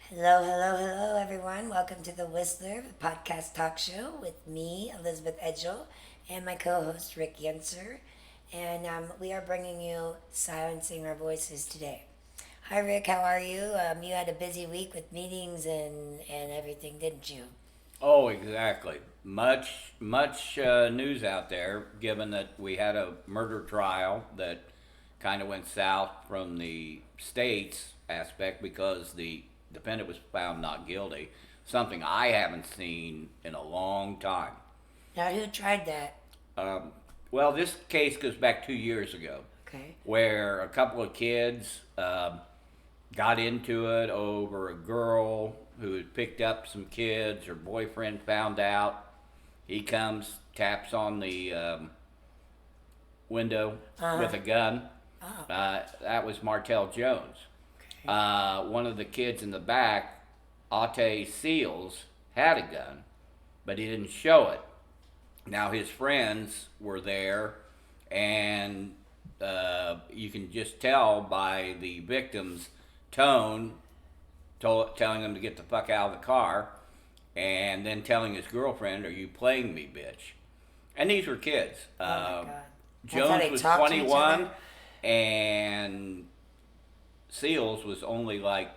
Hello, hello, hello, everyone. Welcome to the Whistler podcast talk show with me, Elizabeth Edgell, and my co host, Rick Yencer. And we are bringing you Silencing Our Voices today. Hi, Rick. How are you? You had a busy week with meetings and everything, didn't you? Oh, exactly. Much news out there, given that we had a murder trial that kind of went south from the state's aspect because the defendant was found not guilty. Something I haven't seen in a long time. Now, who tried that? Um, well, this case goes back 2 years ago, Okay. where a couple of kids got into it over a girl who had picked up some kids. Her boyfriend found out. He comes, taps on the window Uh with a gun. huh. That was Martell Jones. Okay. One of the kids in the back, Ate Seals, had a gun, but he didn't show it. Now his friends were there, and you can just tell by the victim's tone, telling him to get the fuck out of the car, and then telling his girlfriend, "Are you playing me, bitch?" And these were kids. Oh my God. That's how Jones they was talk to each 21, other? and Seals was only like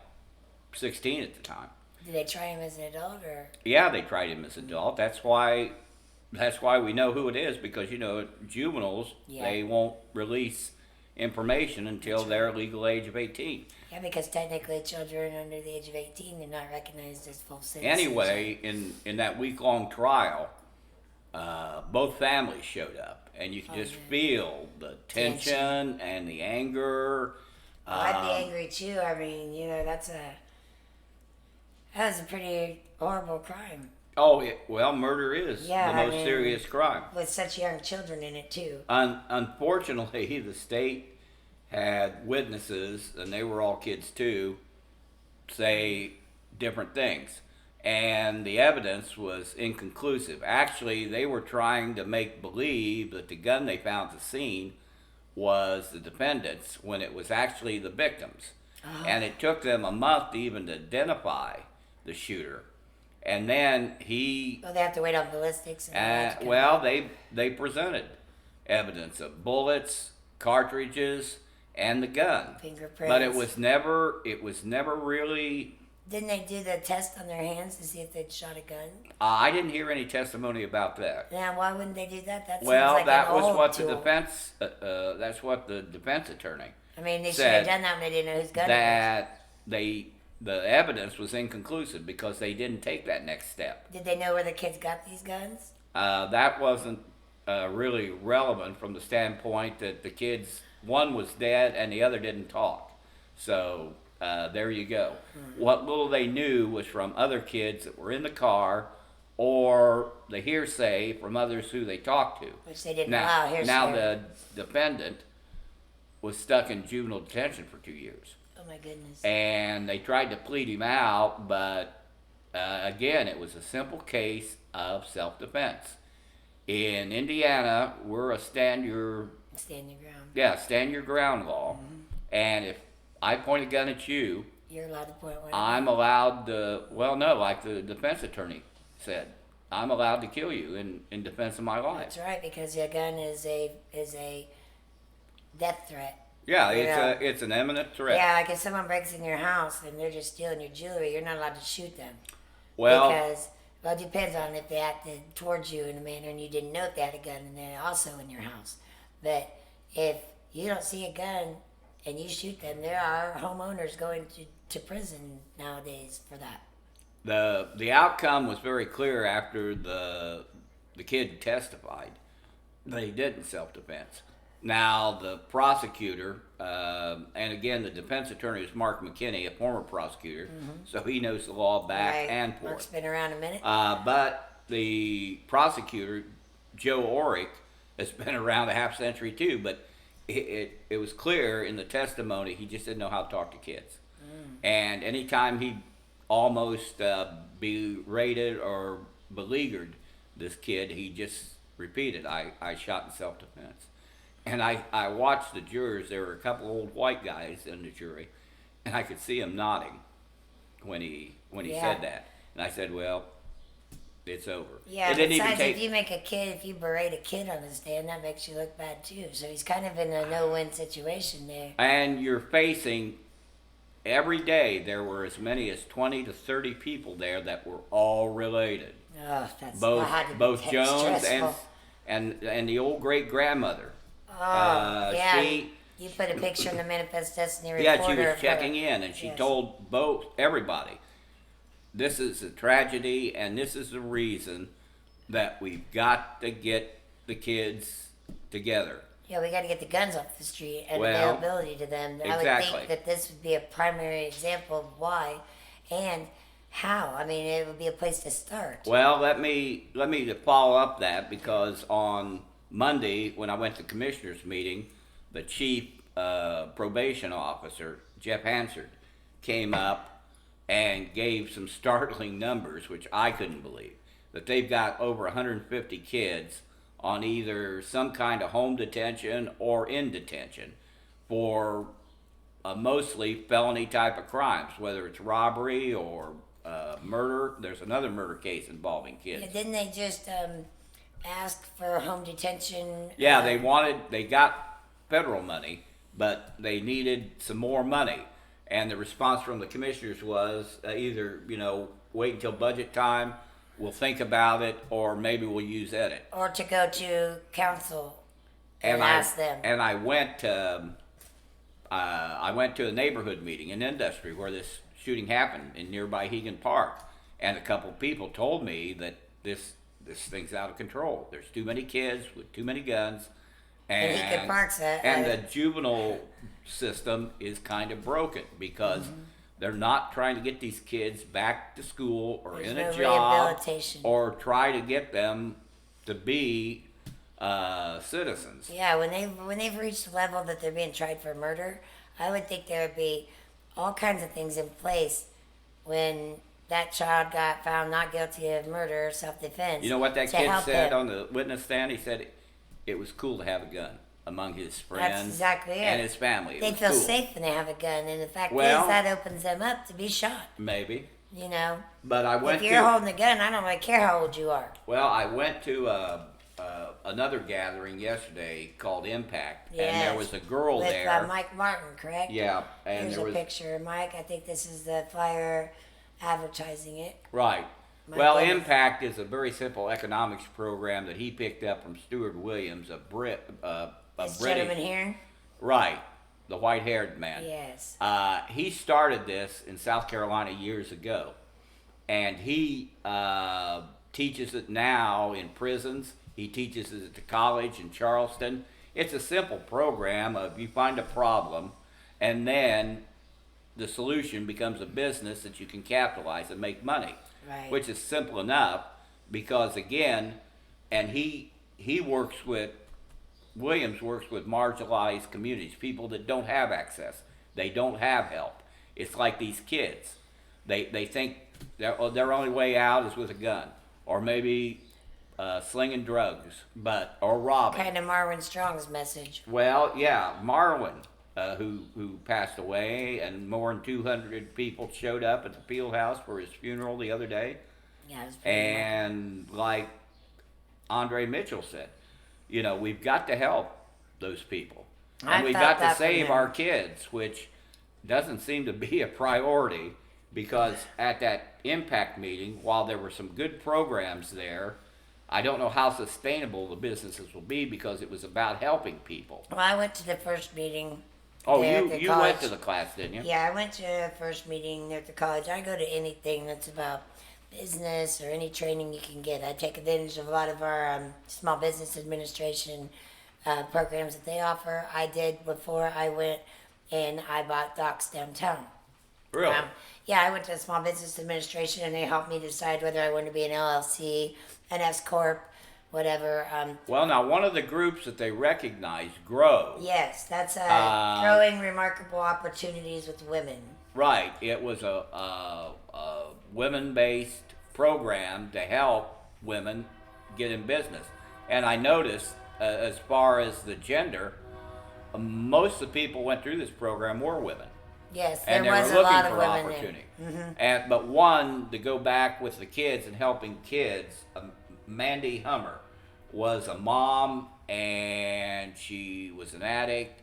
16 at the time. Did they try him as an adult or? Yeah, they tried him as an adult. That's why we know who it is, because juveniles, Yeah. they won't release information until That's they're right. legal age of 18. Yeah, because technically children under the age of 18 are not recognized as full citizens. Anyway, in that week long trial, both families showed up, and you could just man. feel the tension and the anger. Well, I'd be Um, angry too. I mean, that's a pretty horrible crime well, murder is Yeah, the I most mean- serious crime. with such young children in it too. Unfortunately, the state had witnesses, and they were all kids too, say different things. And the evidence was inconclusive. Actually, they were trying to make believe that the gun they found at the scene was the defendant's when it was actually the victim's. And it took them a month to even identify the shooter. And then he Well, they have to wait on ballistics and all that to come well, out. they presented evidence of bullets, cartridges, and the gun, Fingerprints. but it was never really. Didn't they do the test on their hands to see if they'd shot a gun? I didn't hear any testimony about that. Now, why wouldn't they do that? That seems Well, like that an was old what tool. the defense. That's what the defense attorney I mean, they should said, have done that when they didn't know whose gun it that the evidence was inconclusive because they didn't take that next step. was. Did they know where the kids got these guns? That wasn't really relevant from the standpoint that the kids, one was dead and the other didn't talk. So there you go. What little they knew was from other kids that were in the car, or the hearsay from others who they talked to. Which they didn't Now, allow. Here's now here. the defendant was stuck in juvenile detention for 2 years, Oh my goodness. and they tried to plead him out, but again, it was a simple case of self-defense. In Indiana, we're a stand your ground law, and if I point a gun at you, You're allowed to point one. I'm allowed to. Well, no, like the defense attorney said, I'm allowed to kill you in defense of my life. That's right, because a gun is a death threat. Yeah, Yeah. it's an imminent threat. Yeah, like if someone breaks in your house and they're just stealing your jewelry, you're not allowed to shoot them. Well, Because, well, it depends on if they acted towards you in a manner and you didn't know if they had a gun and they're also in your house. But if you don't see a gun and you shoot them, there are homeowners going to prison nowadays for that. the outcome was very clear after the kid testified that he did in self-defense. Now the prosecutor, and again the defense attorney is Mark McKinney, a former prosecutor, so he knows the law back Right. and Mark's forth. been around a minute. But the prosecutor, Joe Orick, has been around a half century too. But it was clear in the testimony he just didn't know how to talk to kids. And anytime he almost berated or beleaguered this kid, he just repeated, I shot in self-defense. And I watched the jurors. There were a couple old white guys in the jury, and I could see them nodding when he Yeah. said that, and I said, well, it's over. Yeah, It didn't even besides, take. if you berate a kid on the stand, that makes you look bad too. So he's kind of in a no-win situation there. And you're facing every day. There were as many as 20 to 30 people there that were all related. Oh, that's Both had to be both Jones stressful. and the old great grandmother. Oh, yeah. She You put a picture in the Manifest Destiny Reporter. Yeah, she of was her. checking in, and she Yes. told everybody, this is a tragedy, and this is the reason that we've got to get the kids together. Yeah, we got to get the guns off the street and Well, availability to them. I would exactly. think that this would be a primary example of why and how. I mean, it would be a place to start. Well, let me follow up that, because on Monday when I went to commissioners meeting, the chief probation officer, Jeff Hansard, came up and gave some startling numbers, which I couldn't believe. That they've got over 150 kids on either some kind of home detention or in detention for mostly felony type of crimes, whether it's robbery or murder. There's another murder case involving kids. Yeah, didn't they just ask for home detention? Yeah, they got federal money, but they needed some more money. And the response from the commissioners was either, wait until budget time, we'll think about it, or maybe we'll use edit. Or to go to council and ask them. And I went to a neighborhood meeting in industry where this shooting happened in nearby Hegan Park, and a couple people told me that this thing's out of control. There's too many kids with too many guns, and Hegan Park's the juvenile system is kind of broken because they're not trying to get these kids back to school or There's in no a job rehabilitation. or try to get them to be citizens. Yeah, when they've reached the level that they're being tried for murder, I would think there would be all kinds of things in place when that child got found not guilty of murder or self-defense. You know what that to kid help said them. on the witness stand? He said it was cool to have a gun among his friends That's exactly it. and his family. It They was feel cool. safe when they have a gun, and the fact Well- is that opens them up to be shot. Maybe. But I went if you're to holding a gun, I don't really care how old you are. I went to another gathering yesterday called Impact, and there Yes. was a girl With there. Mike Martin, correct? Yeah, and There's there a was picture of Mike. I think this is the flyer advertising it. right. My Well, goodness. Impact is a very simple economics program that he picked up from Stuart Williams, a This British. gentleman here? Right, the white-haired man. Yes. He started this in South Carolina years ago, and he teaches it now in prisons. He teaches it at the college in Charleston. It's a simple program of you find a problem, and then the solution becomes a business that you can capitalize and make money, Right. which is simple enough because, again, and he works with, Williams works with marginalized communities, people that don't have access. They don't have help. It's like these kids. They think their only way out is with a gun, or maybe slinging drugs, or robbing. Kind of Marwin Strong's message. Well, yeah, Marwin, who passed away, and more than 200 people showed up at the Field House for his funeral the other day. Yeah, it was pretty And like Andre Mitchell said, we've got to help those people. I And we've felt got to that from save him. our kids, which doesn't seem to be a priority because at that impact meeting, while there were some good programs there, I don't know how sustainable the businesses will be because it was about helping people. Well, I went to the first meeting. Oh, there you at the went college. to the class, didn't you? Yeah, I went to the first meeting there at the college. I go to anything that's about business or any training you can get. I take advantage of a lot of our small business administration programs that they offer. I did before I went and I bought Docs downtown. Really? Yeah, I went to Small Business Administration and they helped me decide whether I wanted to be an LLC, an S Corp, whatever. Well, now, one of the groups that they recognize, GROW. Yes, that's growing remarkable opportunities with women. Right. It was a women-based program to help women get in business. And I noticed, as far as the gender, most of the people who went through this program were women. Yes, there and they was were a looking lot of for women opportunity. there. And but one to go back with the kids and helping kids. Mandy Hummer was a mom, and she was an addict,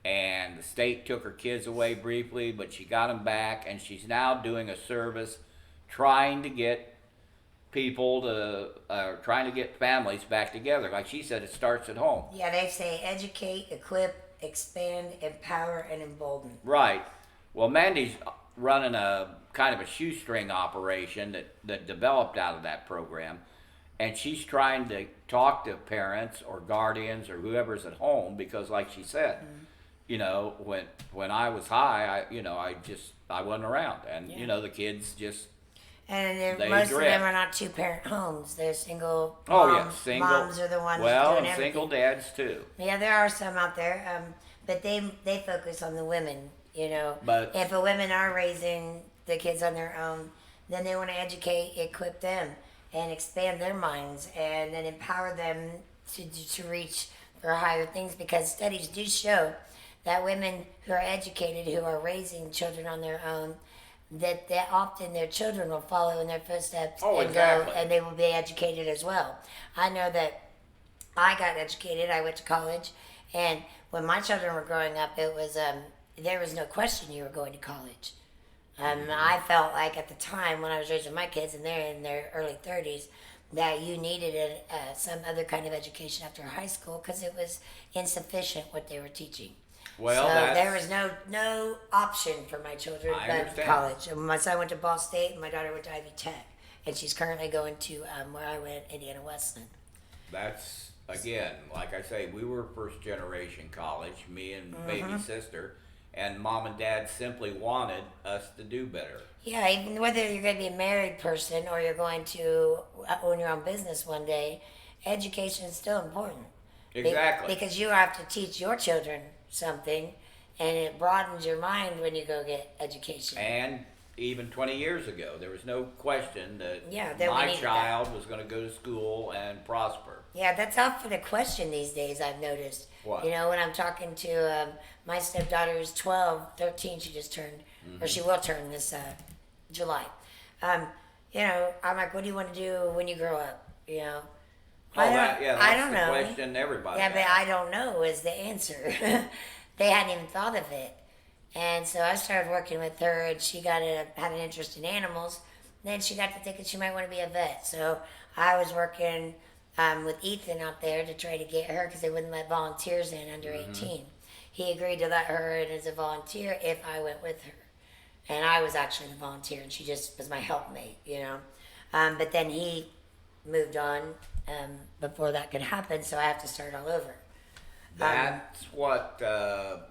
and the state took her kids away briefly, but she got them back, and she's now doing a service trying to get people to trying to get families back together. Like she said, it starts at home. Yeah, they say educate, equip, expand, empower, and embolden. Right. Well, Mandy's running a kind of a shoestring operation that developed out of that program. And she's trying to talk to parents or guardians or whoever's at home because, like she said, you know, when I was high, I wasn't around, and Yeah. you know, the kids just And they most of drift. them are not two-parent homes. They're single. Oh moms. yeah, single. Moms are the ones well, doing and everything. single dads too. Yeah, there are some out there, but they focus on the women. You know, But if the women are raising the kids on their own, then they want to educate, equip them, and expand their minds, and then empower them to reach for higher things. Because studies do show that women who are educated, who are raising children on their own, that often their children will follow in their footsteps Oh, and exactly. go, and they will be educated as well. I know that I got educated. I went to college, and when my children were growing up, it was there was no question you were going to college. I felt like at the time when I was raising my kids, and they're in their early 30s, that you needed some other kind of education after high school because it was insufficient what they were teaching. well, So that's, there was no option for my children I but understand. college. And my son went to Ball State, and my daughter went to Ivy Tech, and she's currently going to where I went, Indiana Wesleyan. that's again, like I say, we were first generation college, me and baby sister, and mom and dad simply wanted us to do better. Yeah, even whether you're going to be a married person or you're going to own your own business one day, education is still important. Exactly. Because you have to teach your children something, and it broadens your mind when you go get education. And even 20 years ago, there was no question that Yeah, that we my needed child was going to go to school and prosper. Yeah, that's out for the question these days, I've noticed. What? You know, when I'm talking to my stepdaughter who's 12, 13, she just turned, or she will turn this July. You know, I'm like, what do you want to do when you grow up? You know? That's I don't the know. question everybody Yeah, but asks. I don't know is the answer. They hadn't even thought of it. And so I started working with her, and she had an interest in animals. Then she got to thinking she might want to be a vet. So I was working with Ethan out there to try to get her, because they wouldn't let volunteers in under 18. He agreed to let her in as a volunteer if I went with her. And I was actually the volunteer, and she just was my helpmate, you know. But then he moved on before that could happen, so I have to start all over. That's what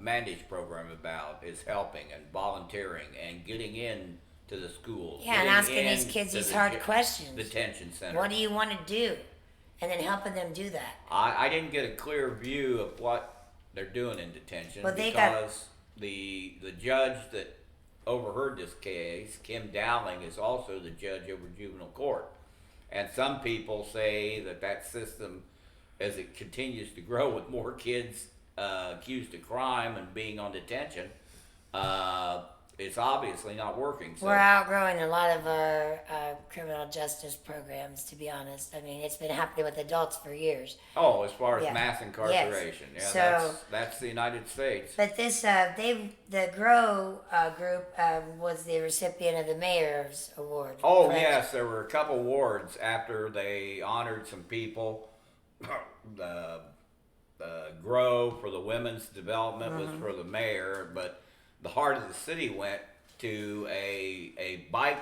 Mandy's program about, is helping and volunteering and getting in to the schools. Yeah, and getting asking these in kids to these the hard questions. Detention center. What do you want to do? And then helping them do that. I didn't get a clear view of what they're doing in detention, Well, because the judge that overheard this case, Kim Dowling, is also the judge over juvenile court. And some people say that system, as it continues to grow with more kids accused of crime and being on detention, it's obviously not working. So We're outgrowing a lot of our criminal justice programs, to be honest. I mean, it's been happening with adults for years. as far as Yeah. mass incarceration, yeah, So- that's the United States. But this, the GROW group was the recipient of the mayor's award. Oh correct? yes, there were a couple awards after they honored some people. the Grow for the women's development was for the mayor, but the heart of the city went to a bike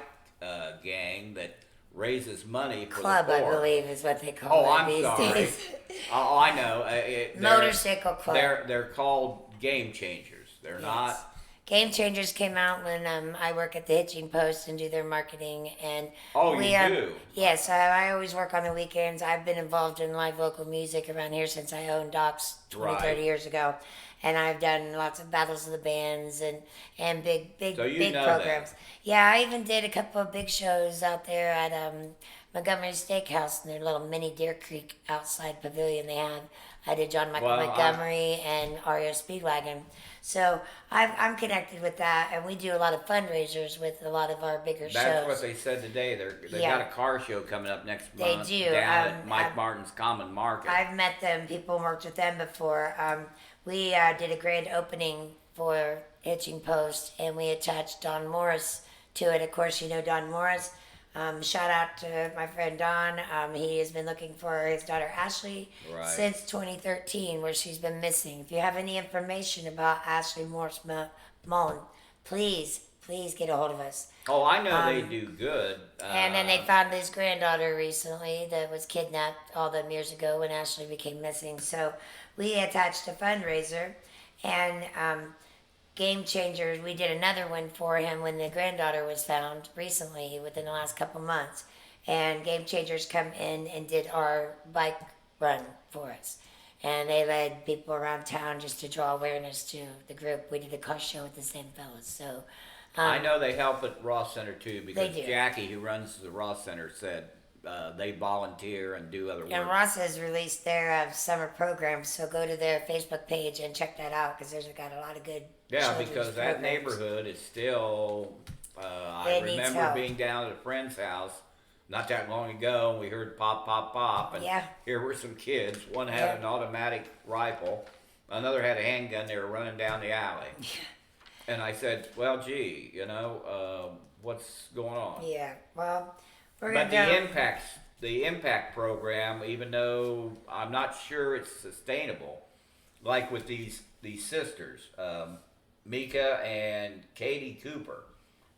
gang that raises money for Club, the I poor. believe, is what they call it I'm these sorry. days. Oh, I know. Motorcycle club. They're called game changers. They're not. Game Changers came out when I work at the Hitching Post and do their marketing, and Oh, we, you do? Yes, I always work on the weekends. I've been involved in live local music around here since I owned Doc's 20, Right. 30 years ago, and I've done lots of battles of the bands and big So you big know programs. Yeah, I even did a couple of big shows out there at Montgomery Steakhouse and their little mini Deer Creek outside pavilion they have. I did John Michael Well, Montgomery and REO Speedwagon. So I'm connected with that, and we do a lot of fundraisers with a lot of our bigger that's shows. what they said today. They Yeah. got a car show coming up next They month do. down at Mike Martin's Common Market. I've met them. People worked with them before. We did a grand opening for Hitching Post, and we attached Don Morris to it. Of course, you know Don Morris. Shout out to my friend Don. He has been looking for his daughter Ashley Right. since 2013, where she's been missing. If you have any information about Ashley Morris Mullen, please get a hold of us. Oh, I know they do good. And then they found his granddaughter recently that was kidnapped all them years ago when Ashley became missing. So we attached a fundraiser, and Game Changers, we did another one for him when the granddaughter was found recently within the last couple months. And Game Changers come in and did our bike run for us. And they led people around town just to draw awareness to the group. We did a car show with the same fellas. So I know they help at Ross Center too, because They do. Jackie, who runs the Ross Center, said they volunteer and do other work. And Ross has released their summer programs, so go to their Facebook page and check that out because they've got a lot of good. Yeah, children's because that programs. neighborhood is still. I It needs remember help. being down at a friend's house not that long ago, and we heard pop, pop, pop, and Yeah. here were some kids. One had Yeah. an automatic rifle, another had a handgun. They were running down the alley, and I said, "Well, gee, what's going on?" Yeah, well, we're But gonna the impact program, even though I'm not sure it's sustainable, like with these sisters, Mika and Katie Cooper.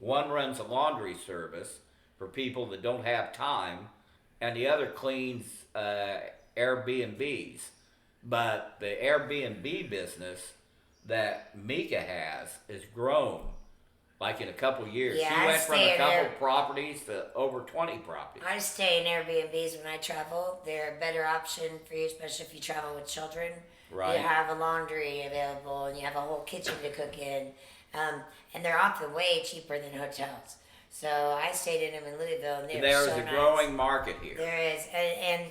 One runs a laundry service for people that don't have time, and the other cleans Airbnbs. But the Airbnb business that Mika has grown. Like in a couple years, Yeah, she I went from stay a in couple there. properties to over 20 properties. I stay in Airbnbs when I travel. They're a better option for you, especially if you travel with children. Right. You have a laundry available, and you have a whole kitchen to cook in, and they're often way cheaper than hotels. So I stayed in them in Louisville, and There's so a nice. growing market here. There is,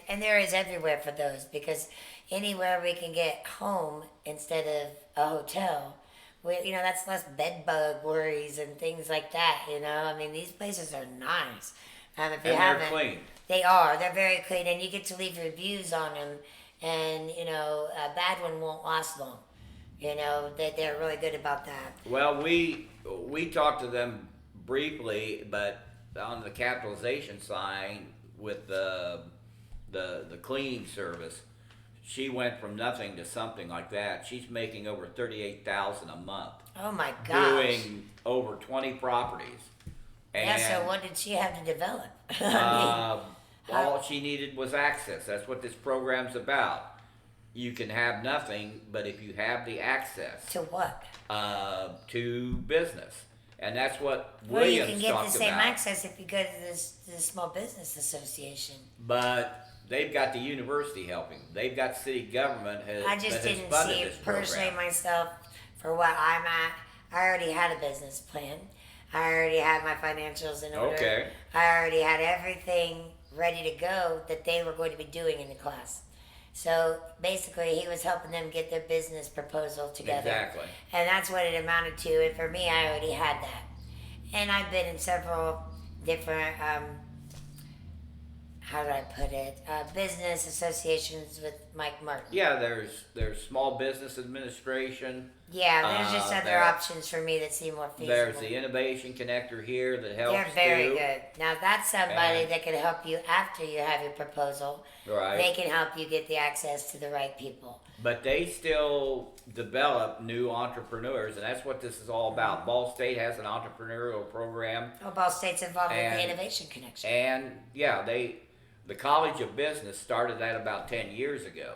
and there is everywhere for those, because anywhere we can get home instead of a hotel, that's less bed bug worries and things like that. I mean, these places are nice. If you And haven't, they're clean. they are. They're very clean, and you get to leave reviews on them. And a bad one won't last long. They're really good about that. Well, we talked to them briefly, but on the capitalization side with the cleaning service, she went from nothing to something like that. She's making over $38,000 a month, Oh my gosh. doing over 20 properties. And Yeah. So what did she have to develop? all she needed was access. That's what this program's about. You can have nothing, but if you have the access To what? to business, and that's what Well, you Williams can get the talked same about. access if you go to the Small Business Association. But they've got the university helping. They've got city government has. I just that has didn't funded see this it personally program. myself for what I'm at. I already had a business plan. I already had my financials in order. Okay. I already had everything ready to go that they were going to be doing in the class. So basically, he was helping them get their business proposal together. Exactly. And that's what it amounted to. And for me, I already had that. And I've been in several different, how do I put it, business associations with Mike Martin. Yeah, there's small business administration. Yeah, there's just other there- options for me that seem more feasible. There's the innovation connector here that helps. They're very too. good. Now that's somebody And- that can help you after you have your proposal. Right. They can help you get the access to the right people. But they still develop new entrepreneurs, and that's what this is all about. Ball State has an entrepreneurial program, Oh, Ball State's involved with the And- Innovation Connection. and yeah, the College of Business started that about 10 years ago,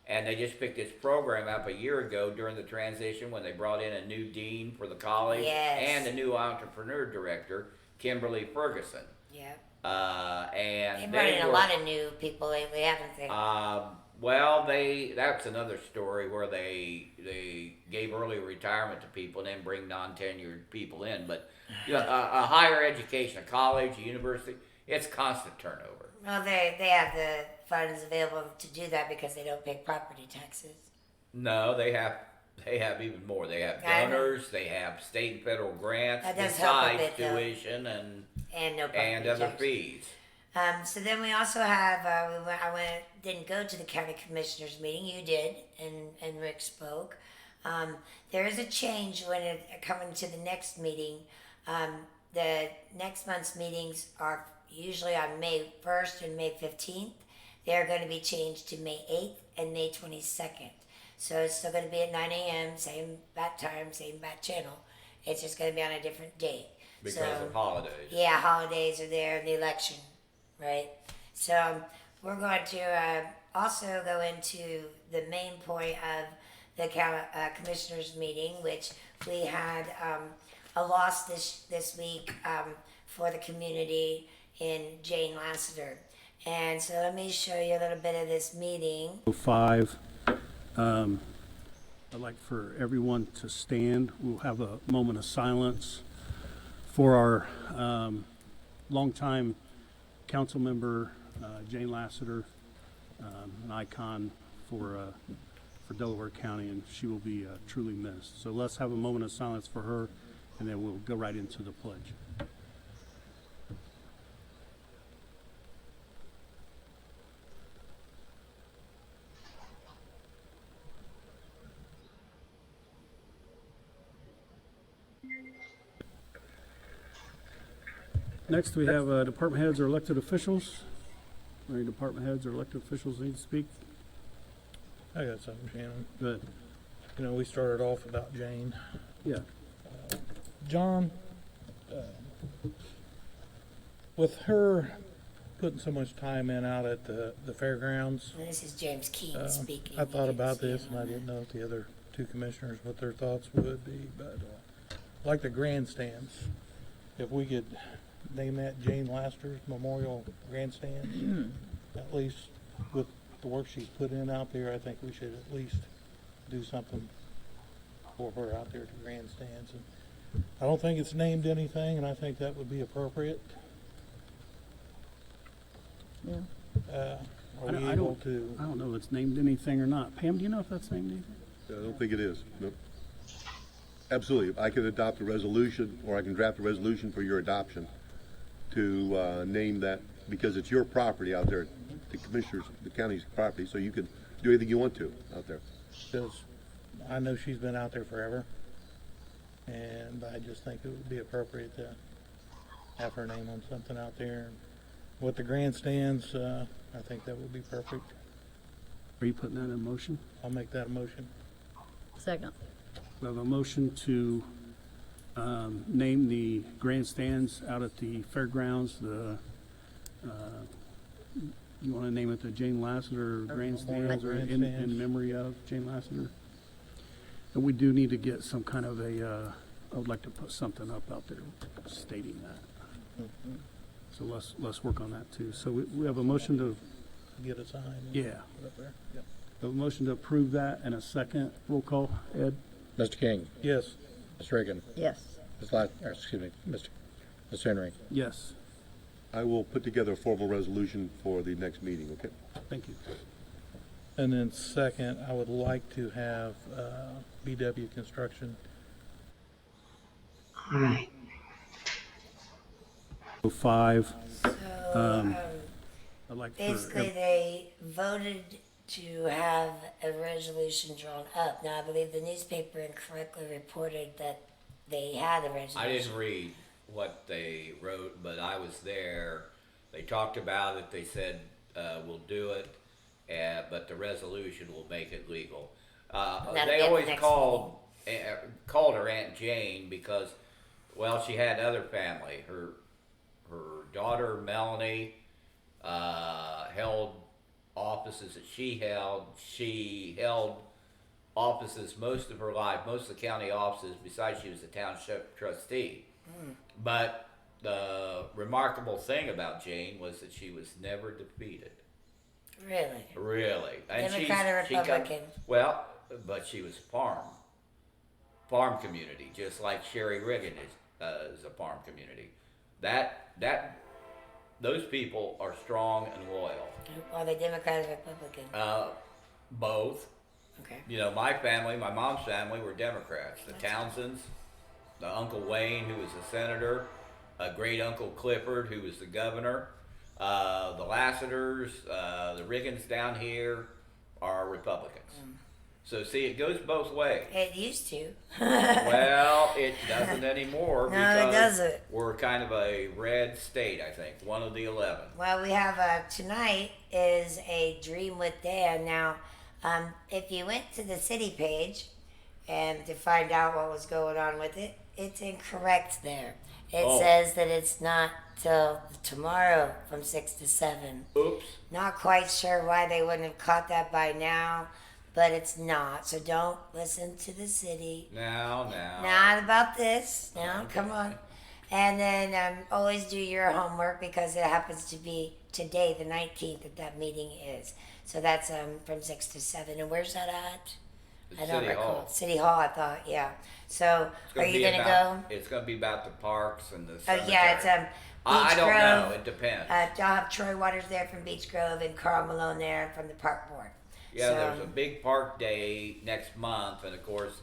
and they just picked this program up a year ago during the transition when they brought in a new dean for the college Yes. and a new entrepreneur director, Kimberly Ferguson. Yeah. And They've brought in a were- lot of new people lately, haven't they? Well, that's another story where they gave early retirement to people and then bring non-tenured people in. But a higher education, a college, a university, it's constant turnover. Well, they have the funds available to do that because they don't pay property taxes. No, they have even more. They have I know. donors. They have state and federal grants That does help a besides bit, though. tuition And no property and other taxes. fees. So then we also have didn't go to the county commissioners meeting. You did, and Rick spoke. There is a change when it coming to the next meeting. The next month's meetings are usually on May 1st and May 15th. They are going to be changed to May 8th and May 22nd. So it's still going to be at 9 a.m. Same bat time, same bat channel. It's just going to be on a different date Because so, of holidays. Yeah, holidays are there, and the election, right? So we're going to also go into the main point of the commissioners meeting, which we had a loss this week for the community in Jane Lassiter. And so let me show you a little bit of this meeting. 5. I'd like for everyone to stand. We'll have a moment of silence for our longtime council member, Jane Lassiter, an icon for Delaware County, and she will be truly missed. So let's have a moment of silence for her, and then we'll go right into the pledge. Next, we have department heads or elected officials. Any department heads or elected officials need to speak? I got something, Shannon. Good. You know, we started off about Jane. Yeah. John, with her putting so much time in out at the fairgrounds, And this is James Keene speaking. I thought You can about see this him and I on didn't know if the other two commissioners, what their thoughts would be, but like the grandstands, if we could name that Jane Lassiter's Memorial Grandstand, at least with the work she's put in out there, I think we should at least do something for her out there at the grandstands. And I don't think it's named anything, and I think that would be appropriate. Yeah. Are we able to? I don't know if it's named anything or not. Pam, do you know if that's named anything? I don't think it is. No. Absolutely. I could adopt a resolution, or I can draft a resolution for your adoption to name that, because it's your property out there, the commissioners, the county's property, so you can do anything you want to out there. Because I know she's been out there forever, and I just think it would be appropriate to have her name on something out there. With the grandstands, I think that would be perfect. Are you putting that in motion? I'll make that a motion. Second. We have a motion to name the grandstands out at the fairgrounds. You want to name it the Jane Lassiter grandstands, or in Grandstands. memory of Jane Lassiter? And we do need to get some kind of a. I would like to put something up out there stating that. So let's work on that too. So we have a motion to. Get a sign. and Yeah. put up there. Yep. A motion to approve that, and a second. Roll call. Ed. Mr. King, Yes. Ms. Reagan, Yes. Mr. Henry. Yes. I will put together a formal resolution for the next meeting, okay? Thank you. And then second, I would like to have BW Construction. All right. 5. So I'd like for basically, they voted to have a resolution drawn up. Now, I believe the newspaper incorrectly reported that they had a resolution. I didn't read what they wrote, but I was there. They talked about it. They said, we'll do it, but the resolution will make it legal. That'll They be at the always next called her Aunt Jane because, well, she had other family. Her daughter, Melanie, held offices that she held. She held offices most of her life, most of the county offices, besides she was the township trustee. But the remarkable thing about Jane was that she was never defeated. Really? Really. And Democrat or she come- Republican? well, but she was farm community, just like Sherry Riggin is a farm community. That those people are strong and loyal. Are they Democrat or Republican? Both. Okay. You know, my family, my mom's family, were Democrats. The Townsends, the Uncle Wayne, who was a senator, great Uncle Clifford, who was the governor, the Lassiters, the Riggins down here are Republicans. So see, it goes both ways. It used to. Well, it doesn't anymore No, it because doesn't. we're kind of a red state, I think, one of the 11. Well, we have tonight is a Dream with Dan. Now, if you went to the city page and to find out what was going on with it, it's incorrect there. It says that it's not till tomorrow from 6 to 7. Oops. Not quite sure why they wouldn't have caught that by now, but it's not. So don't listen to the city. Now. Not about this. No, come on. And then always do your homework because it happens to be today, the 19th, that meeting is. So that's from 6 to 7. And where's that at? It's I don't City recall. Hall. City Hall, I thought, yeah. So It's are you be going to about- go? It's going to be about the parks and the Oh, cemetery. yeah, it's I Beach don't Grove. know. It depends. Y'all have Troy Waters there from Beach Grove and Carl Malone there from the Park Board. Yeah, So, there's a big park day next month, and of course,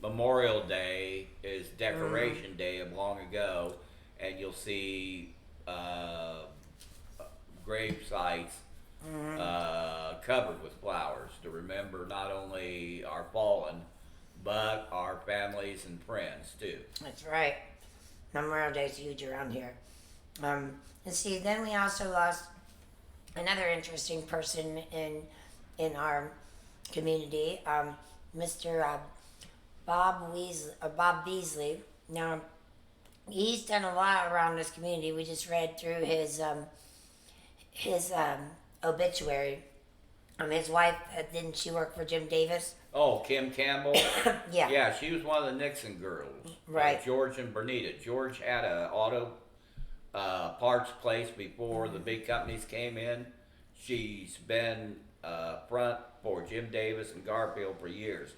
Memorial Day is Decoration Day of long ago, and you'll see grave sites covered with flowers to remember not only our fallen, but our families and friends too. That's right. Memorial Day is huge around here. And see, then we also lost another interesting person in our community, Mr. Bob Beasley. Now, he's done a lot around this community. We just read through his obituary. His wife, didn't she work for Jim Davis? Oh, Kim Campbell. Yeah. Yeah, she was one of the Nixon girls. Right. George and Bernita. George had a auto parts place before the big companies came in. She's been front for Jim Davis and Garfield for years.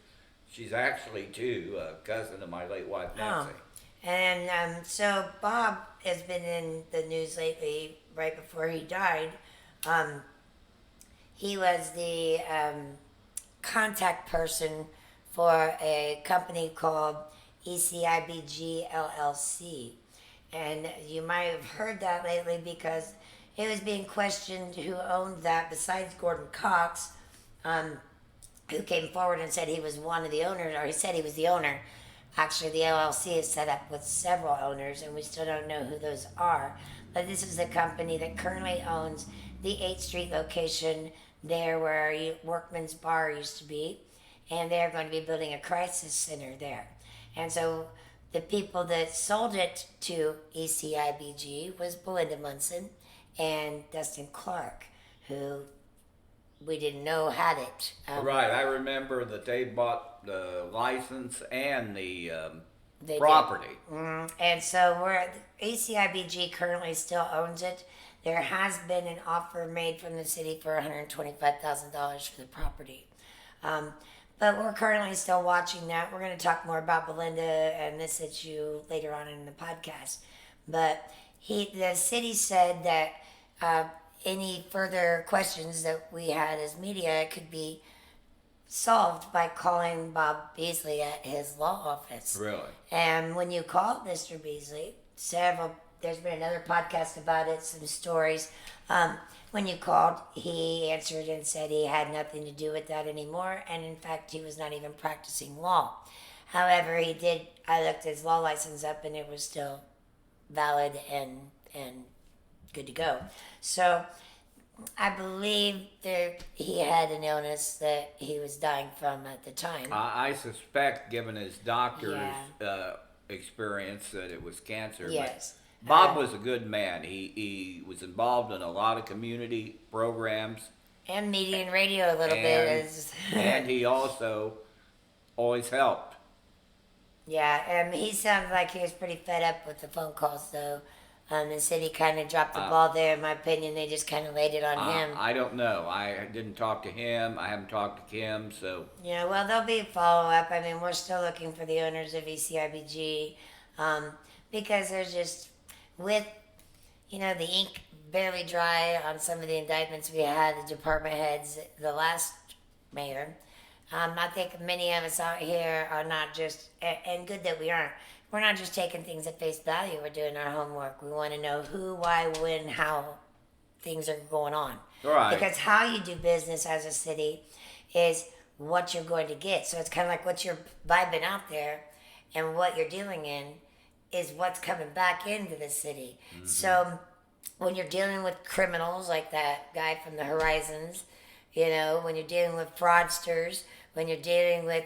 She's actually, too, a cousin of my late wife, Nancy. And so Bob has been in the news lately, right before he died. He was the contact person for a company called ECIBG LLC. And you might have heard that lately because it was being questioned who owned that besides Gordon Cox, who came forward and said he was one of the owners, or he said he was the owner. Actually, the LLC is set up with several owners, and we still don't know who those are. But this is the company that currently owns the 8th Street location there where Workman's Bar used to be, and they're going to be building a crisis center there. And so the people that sold it to ECIBG was Belinda Munson and Dustin Clark, who we didn't know had it. Right, I remember that they bought the license and the They property. And so ECIBG currently still owns it. There has been an offer made from the city for $125,000 for the property. But we're currently still watching that. We're going to talk more about Belinda and this issue later on in the podcast. But the city said that any further questions that we had as media could be solved by calling Bob Beasley at his law office. Really? And when you called Mr. Beasley, there's been another podcast about it, some stories. When you called, he answered and said he had nothing to do with that anymore, and in fact, he was not even practicing law. However, I looked his law license up, and it was still valid and good to go. So, I believe that he had an illness that he was dying from at the time. I suspect, given his doctor's experience, that it was cancer. Yes. But Bob was a good man. He was involved in a lot of community programs. And media and radio a little bit. And he also always helped. Yeah, he sounded like he was pretty fed up with the phone calls, though. The city kind of dropped the ball there, in my opinion. They just kind of laid it on him. I don't know. I didn't talk to him. I haven't talked to Kim, so... Yeah, well, there'll be a follow-up. I mean, we're still looking for the owners of ECIBG because there's just... With You know, the ink barely dry on some of the indictments we had, the department heads, the last mayor. I think many of us out here are not just, and good that we aren't, we're not just taking things at face value. We're doing our homework. We want to know who, why, when, how things are going on. Right. Because how you do business as a city is what you're going to get. So it's kind of like what you're vibing out there and what you're dealing in is what's coming back into the city. So when you're dealing with criminals like that guy from the Horizons, you know, when you're dealing with fraudsters, when you're dealing with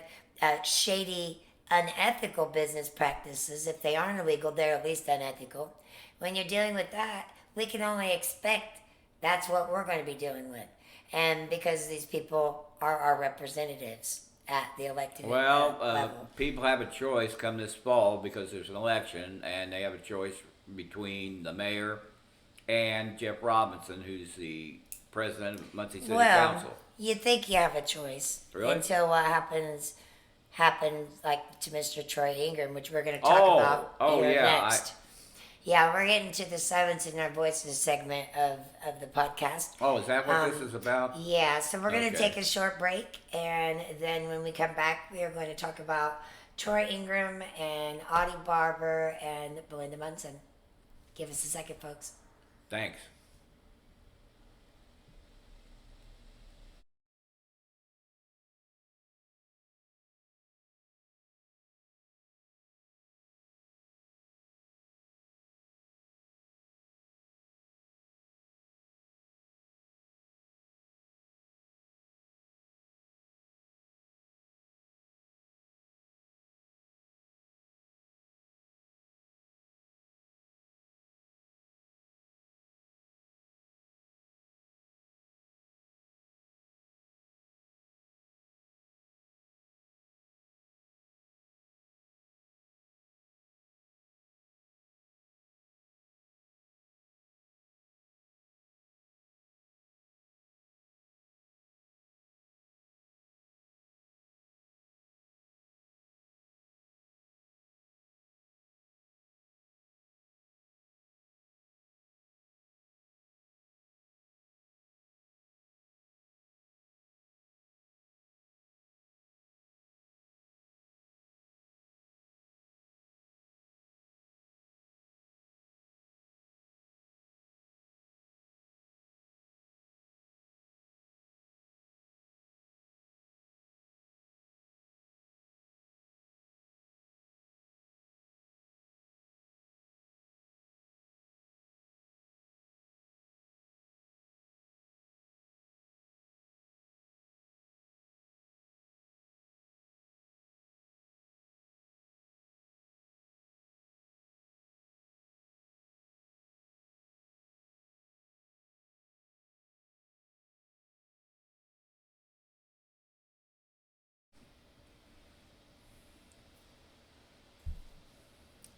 shady, unethical business practices, if they aren't illegal, they're at least unethical. When you're dealing with that, we can only expect that's what we're going to be dealing with. And because these people are our representatives at the elected Well, level. people have a choice come this fall because there's an election, and they have a choice between the mayor and Jeff Robinson, who's the president of Muncie City Council. You think you have a choice Really? until what happens like to Mr. Troy Ingram, which we're going to talk about here yeah, next. Yeah, we're getting to the Silence in Our Voices segment of the podcast. Oh, is that what this is about? Yeah, so we're going to Okay. take a short break, and then when we come back, we are going to talk about Troy Ingram and Audie Barber and Belinda Munson. Give us a second, folks. Thanks.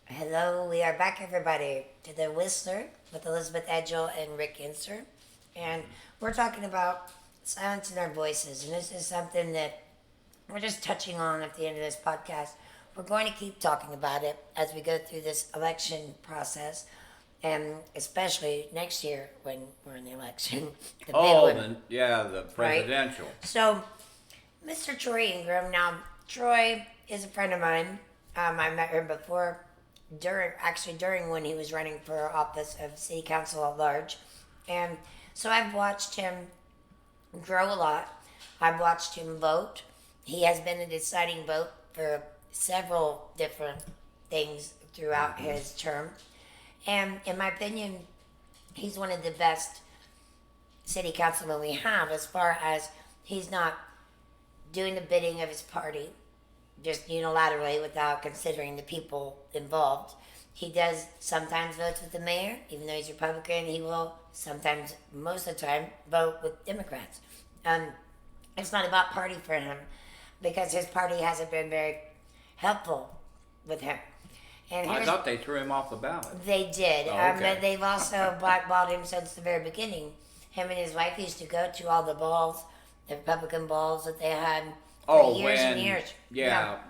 Hello, we are back, everybody, to the Whistler with Elisabeth Edgell and Rick Yencer. And we're talking about silencing our voices. And this is something that we're just touching on at the end of this podcast. We're going to keep talking about it as we go through this election process. And especially next year when we're in the election, the big one. The presidential. So, Mr. Troy Ingram. Now, Troy is a friend of mine. I met him before, during when he was running for office of city council at large, and so I've watched him grow a lot. I've watched him vote. He has been a deciding vote for several different things throughout his term, and in my opinion, he's one of the best city councilmen we have as far as he's not doing the bidding of his party just unilaterally without considering the people involved. He does sometimes votes with the mayor, even though he's Republican. He will sometimes, most of the time, vote with Democrats. It's not about party for him because his party hasn't been very helpful with him. And I thought they threw him off the ballot. they did, Oh, okay. but they've also blackballed him since the very beginning. Him and his wife used to go to all the balls, the Republican balls that they had for years and years.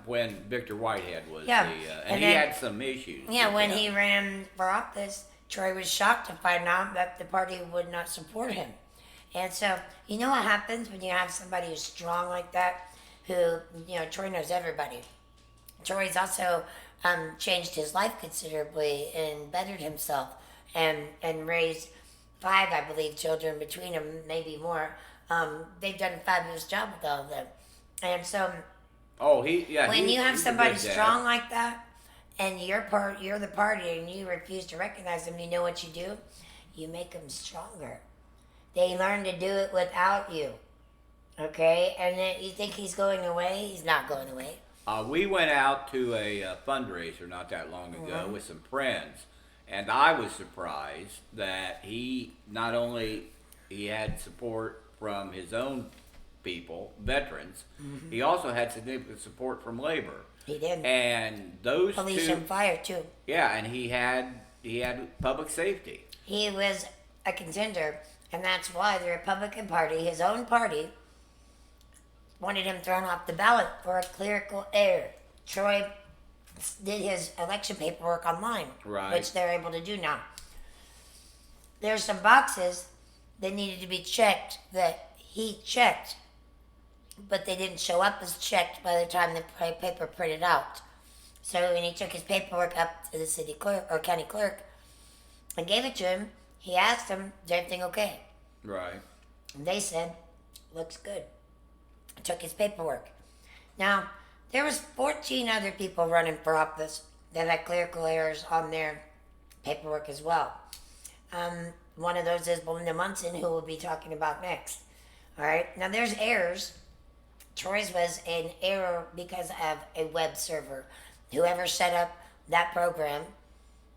When Victor Whitehead was Yeah. and And he then- had some issues. Yeah, with when him. he ran for office, Troy was shocked to find out that the party would not support him. And so, you know what happens when you have somebody who's strong like that, who, Troy knows everybody. Troy's also changed his life considerably and bettered himself and raised 5, I believe, children between them, maybe more. They've done a fabulous job with all of them. And so, when you have he's a somebody good dad. strong like that, and you're the party, and you refuse to recognize them, you know what you do? You make them stronger. They learn to do it without you. Okay? And then you think he's going away? He's not going away. We went out to a fundraiser not that long ago with some friends, and I was surprised that he not only he had support from his own people, veterans, he also had significant support from labor. He did. And those Police two, and fire, too. yeah, and he had public safety. He was a contender, and that's why the Republican Party, his own party, wanted him thrown off the ballot for a clerical error. Troy did his election paperwork online, Right. which they're able to do now. There's some boxes that needed to be checked that he checked, but they didn't show up as checked by the time the paper printed out. So when he took his paperwork up to the city clerk or county clerk and gave it to him, he asked them, "Is everything okay?" Right. And they said, "Looks good." Took his paperwork. Now, there was 14 other people running for office that had clerical errors on their paperwork as well. One of those is Belinda Munson, who we'll be talking about next. All right. Now, there's errors. Troy's was an error because of a web server. Whoever set up that program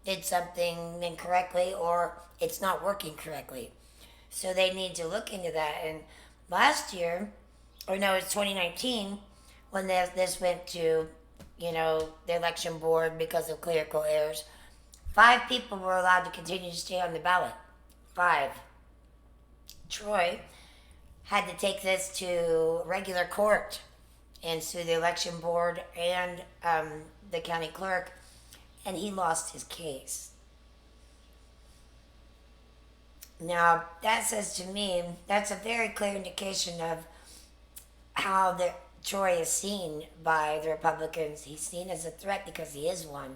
did something incorrectly, or it's not working correctly. So they need to look into that. And last year, or no, it's 2019, when this went to, the election board because of clerical errors, 5 people were allowed to continue to stay on the ballot. 5. Troy had to take this to regular court and sue the election board and the county clerk, and he lost his case. Now, that says to me, that's a very clear indication of how Troy is seen by the Republicans. He's seen as a threat because he is one.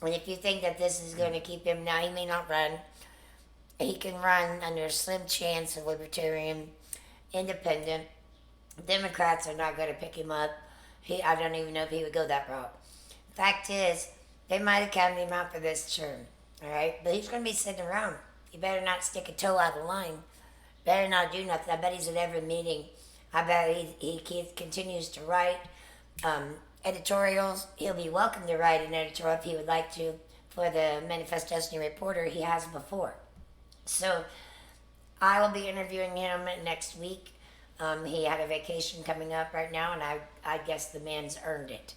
And if you think that this is going to keep him, now he may not run. He can run under a slim chance of Libertarian, Independent. Democrats are not going to pick him up. I don't even know if he would go that route. Fact is, they might have counted him out for this term. All right? But he's going to be sitting around. You better not stick a toe out of line. Better not do nothing. I bet he's at every meeting. I bet he continues to write editorials. He'll be welcome to write an editorial if he would like to for the Manifest Destiny Reporter. He has before. So I will be interviewing him next week. He had a vacation coming up right now, and I guess the man's earned it.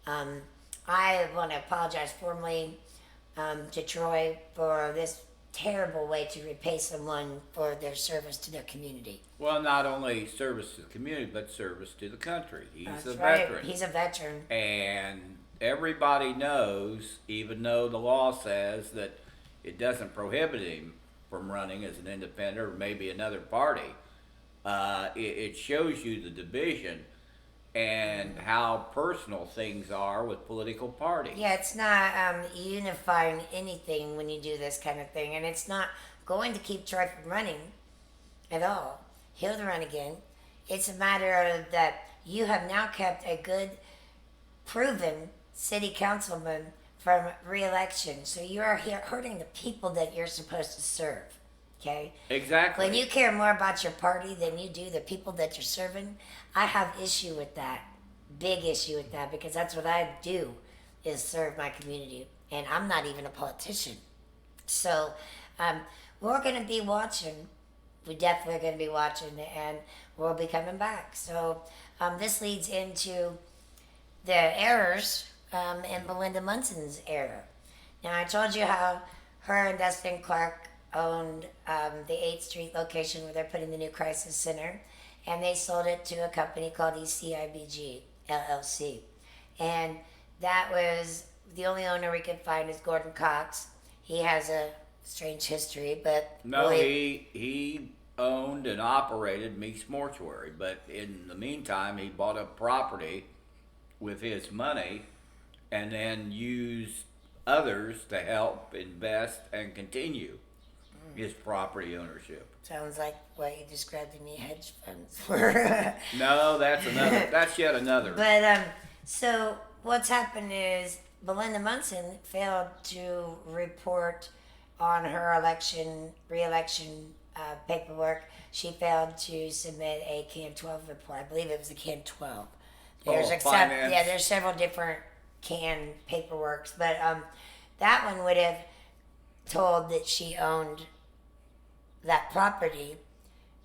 I want to apologize formally to Troy for this terrible way to repay someone for their service to their community. Well, not only service to the community, but service to the country. He's That's a right. veteran. He's a veteran. And everybody knows, even though the law says that it doesn't prohibit him from running as an independent or maybe another party, it shows you the division and how personal things are with political parties. Yeah, it's not unifying anything when you do this kind of thing, and it's not going to keep Troy from running at all. He'll run again. It's a matter of that you have now kept a good, proven city councilman from re-election, so you are here hurting the people that you're supposed to serve. Okay? Exactly. When you care more about your party than you do the people that you're serving, I have issue with that. Big issue with that, because that's what I do, is serve my community. And I'm not even a politician. So we're going to be watching. We definitely are going to be watching, and we'll be coming back. So this leads into the errors in Belinda Munson's error. Now, I told you how her and Dustin Clark owned the 8th Street location where they're putting the new crisis center, and they sold it to a company called ECIBG LLC. And that was the only owner we could find is Gordon Cox. He has a strange history, but No, boy, he owned and operated Meeks Mortuary, but in the meantime, he bought up property with his money and then used others to help invest and continue his property ownership. sounds like what you described to me hedge funds were. No, that's another. That's yet another. But so what's happened is Belinda Munson failed to report on her re-election paperwork. She failed to submit a Can 12 report. I believe it was a Can 12. Finance. Yeah, there's several different Can paperworks, but that one would have told that she owned that property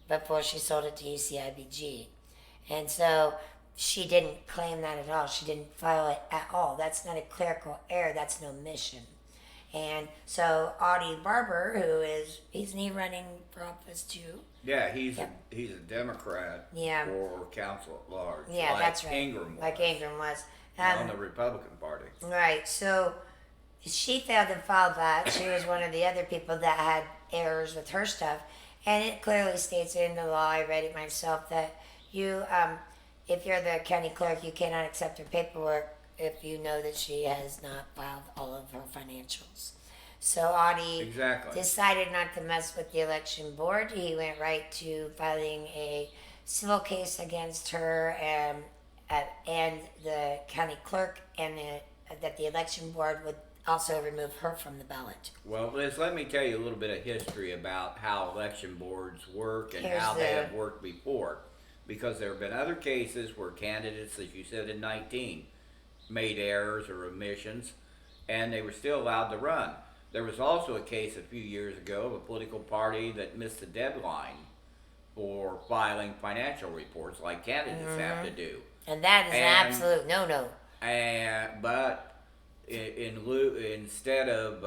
before she sold it to UCIBG. And so she didn't claim that at all. She didn't file it at all. That's not a clerical error, that's an omission. And so Audie Barber, isn't he running for office too? Yeah, he's a Democrat Yeah. for council at large. Yeah, like that's right. Ingram was, Like Ingram was. on the Republican Party. Right, so she failed to file that. She was one of the other people that had errors with her stuff. And it clearly states in the law, I read it myself, that you, if you're the county clerk, you cannot accept her paperwork if you know that she has not filed all of her financials. So Audie Exactly. decided not to mess with the election board. He went right to filing a civil case against her and the county clerk, and that the election board would also remove her from the ballot. Well, Liz, let me tell you a little bit of history about how election boards work and Here's how they the- have worked before. Because there have been other cases where candidates, as you said in 19, made errors or omissions, and they were still allowed to run. There was also a case a few years ago of a political party that missed the deadline for filing financial reports like candidates have to do. And that is an And- absolute no-no. But instead of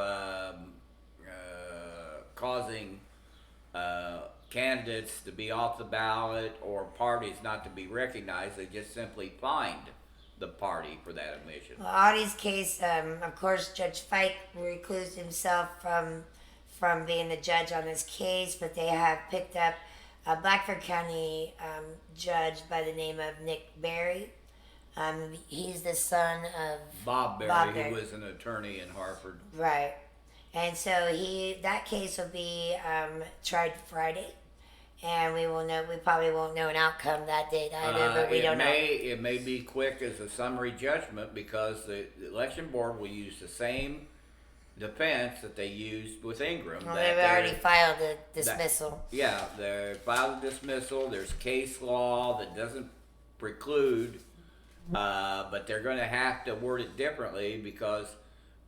causing candidates to be off the ballot or parties not to be recognized, they just simply fined the party for that omission. Well, Audie's case, of course, Judge Fike reclused himself from being the judge on this case, but they have picked up a Blackford County judge by the name of Nick Berry. He's the son of Bob Berry, Bob Berry. who was an attorney in Hartford. Right, and so that case will be tried Friday, and we will know. We probably won't know an outcome that date either, but we don't know. It may be quick as a summary judgment because the election board will use the same defense that they used with Ingram. Well, that they've already they're- filed a dismissal. Yeah, they filed a dismissal. There's case law that doesn't preclude, but they're going to have to word it differently because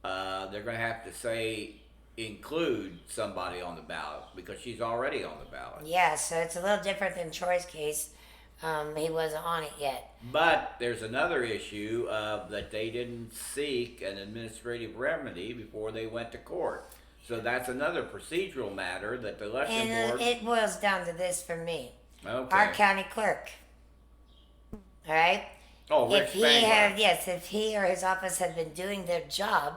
they're going to have to say include somebody on the ballot because she's already on the ballot. Yeah, so it's a little different than Troy's case. He wasn't on it yet. But there's another issue that they didn't seek an administrative remedy before they went to court. So that's another procedural matter that the election And board. it boils down to this for me. Okay. Our county clerk. All right? Oh, Rick If he Spangler. if he or his office had been doing their job,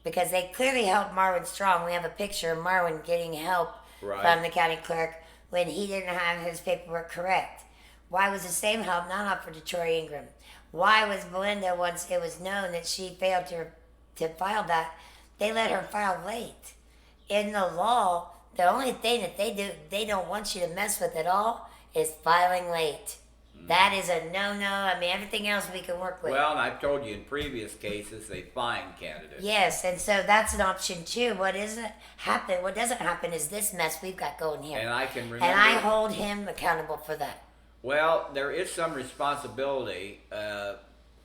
because they clearly helped Marwin Strong. We have a picture of Marwin getting help Right. from the county clerk when he didn't have his paperwork correct. Why was the same help not offered to Troy Ingram? Why was Belinda, once it was known that she failed to file that, they let her file late? In the law, the only thing that they don't want you to mess with at all is filing late. That is a no-no. I mean, everything else we can work with. Well, and I've told you in previous cases they fine candidates. Yes, and so that's an option too. What doesn't happen is this mess we've got going here. And I can remember. And I hold him accountable for that. Well, there is some responsibility.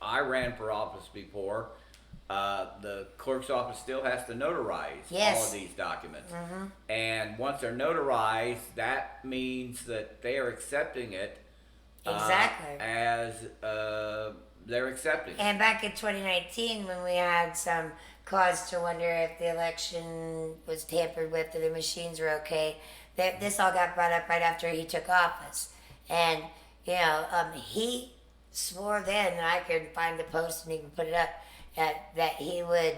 I ran for office before. The clerk's office still has to notarize all of these documents. And once they're notarized, that means that they are accepting it Exactly. as they're accepting it. And back in 2019, when we had some cause to wonder if the election was tampered with or the machines were okay, this all got brought up right after he took office. And, he swore then, and I could find the post and even put it up, that he would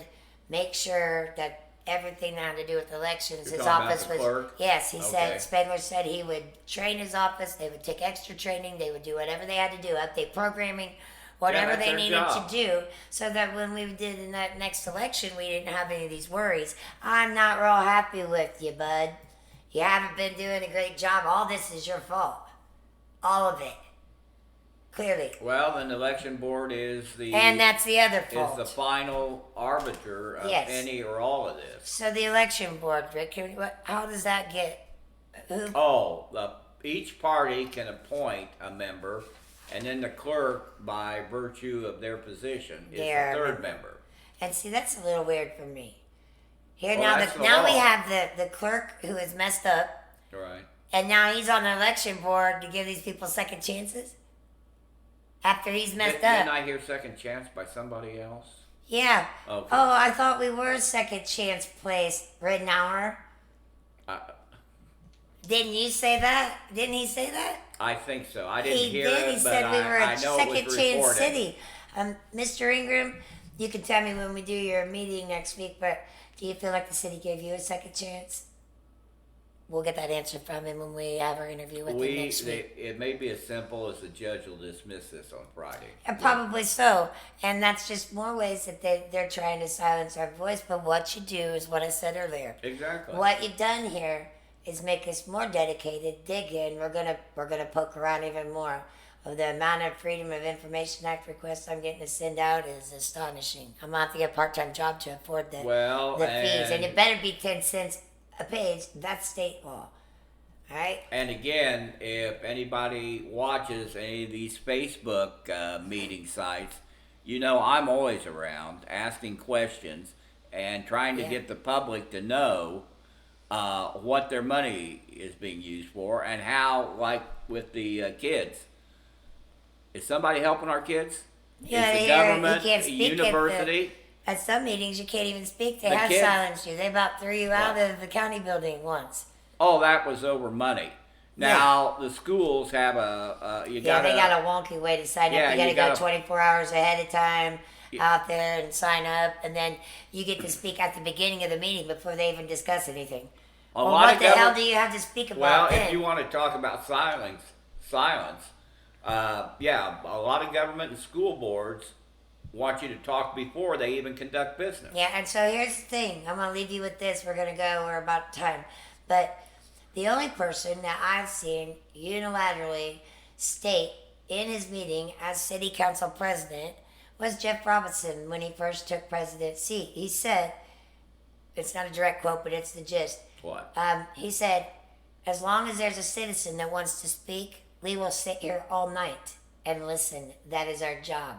make sure that everything that had to do with elections. You're His talking about office the was clerk? yes. He Okay. said Spangler said he would train his office. They would take extra training. They would do whatever they had to do, update programming, whatever that's they their needed job. to do, so that when we did in that next election, we didn't have any of these worries. I'm not real happy with you, bud. You haven't been doing a great job. All this is your fault. All of it. Clearly. Well, then the election board is the And that's the other is fault. the final arbiter of Yes. any or all of this. So the election board, Rick, how does that get? Who? Oh, each party can appoint a member, and then the clerk, by virtue of their position, is Their the third member. And see, that's a little weird for me. Here Well, now, that's the now we law. have the clerk who is messed up, Right. and now he's on the election board to give these people second chances after he's messed Didn't up. I hear second chance by somebody else? Yeah. Okay. Oh, I thought we were second chance place, Ridenour. Didn't you say that? Didn't he say that? I think so. I didn't He hear did. it, He but said we were I a know it was second chance reported. city. Mr. Ingram, you can tell me when we do your meeting next week, but do you feel like the city gave you a second chance? We'll get that answer from him when we have our interview with him next week. It may be as simple as the judge will dismiss this on Friday. Probably so. And that's just more ways that they're trying to silence our voice. But what you do is what I said earlier. Exactly. What you've done here is make us more dedicated, dig in. We're gonna poke around even more. Of the amount of Freedom of Information Act requests I'm getting to send out is astonishing. I'm gonna have to get a part-time job to afford the fees, and it better be 10 cents a page. That's state law. All right. And again, if anybody watches any of these Facebook meeting sites, you know I'm always around asking questions and trying to Yeah. get the public to know what their money is being used for and how, like with the kids. Is somebody helping our kids? Yeah, is the you government, can't speak university? At some meetings, you can't even speak. They The have kids- silenced you. They about threw you out of the county building once. Oh, that was over money. Now the schools have They got a wonky way to sign Yeah, up. You you got to gotta- go 24 hours ahead of time out there and sign up, and then you get to speak at the beginning of the meeting before they even discuss anything. A Well, lot what of the hell government- do you have to speak about Well, then? if you want to talk about silence, yeah, a lot of government and school boards want you to talk before they even conduct business. Yeah, and so here's the thing. I'm going to leave you with this. We're going to go. We're about time. But the only person that I've seen unilaterally state in his meeting as city council president was Jeff Robinson when he first took presidency. He said, it's not a direct quote, but it's the gist. What? He said, as long as there's a citizen that wants to speak, we will sit here all night and listen. That is our job.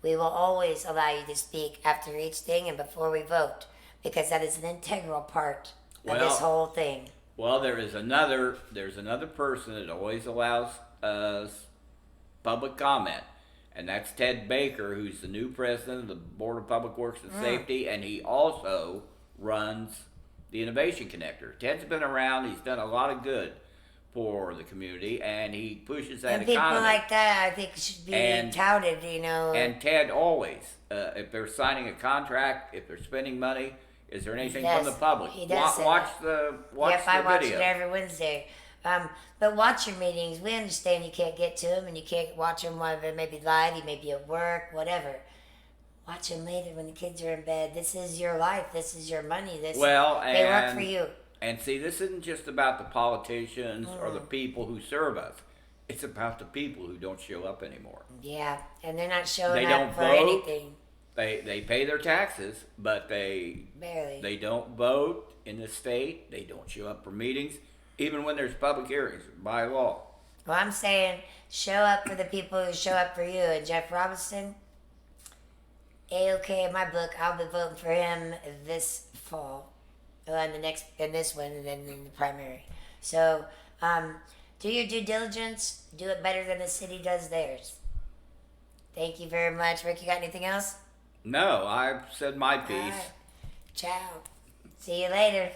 We will always allow you to speak after each thing and before we vote, because that is an integral part of this whole thing. Well, there's another person that always allows public comment, and that's Ted Baker, who's the new president of the Board of Public Works and Safety, and he also runs the Innovation Connector. Ted's been around; he's done a lot of good for the community, and he pushes that And people economy. like that, I think, should be touted, you know. And Ted always, if they're signing a contract, if they're spending money, is there anything from the public? He does say Watch that. the watch Yep, the I watch video. it every Wednesday. But watch your meetings. We understand you can't get to them, and you can't watch them while they may be live. You may be at work, whatever. Watch them later when the kids are in bed. This is your life. This is your money. They work for you. And see, this isn't just about the politicians or the people who serve us. It's about the people who don't show up anymore. Yeah, and they're not showing They up don't for vote. anything. They pay their taxes, but they Barely. don't vote in the state. They don't show up for meetings, even when there's public hearings by law. Well, I'm saying show up for the people who show up for you. And Jeff Robinson, A-OK in my book. I'll be voting for him this fall. In this one, and then in the primary. So, do your due diligence. Do it better than the city does theirs. Thank you very much. Rick, you got anything else? No, I've said my piece. All right. Ciao. See you later.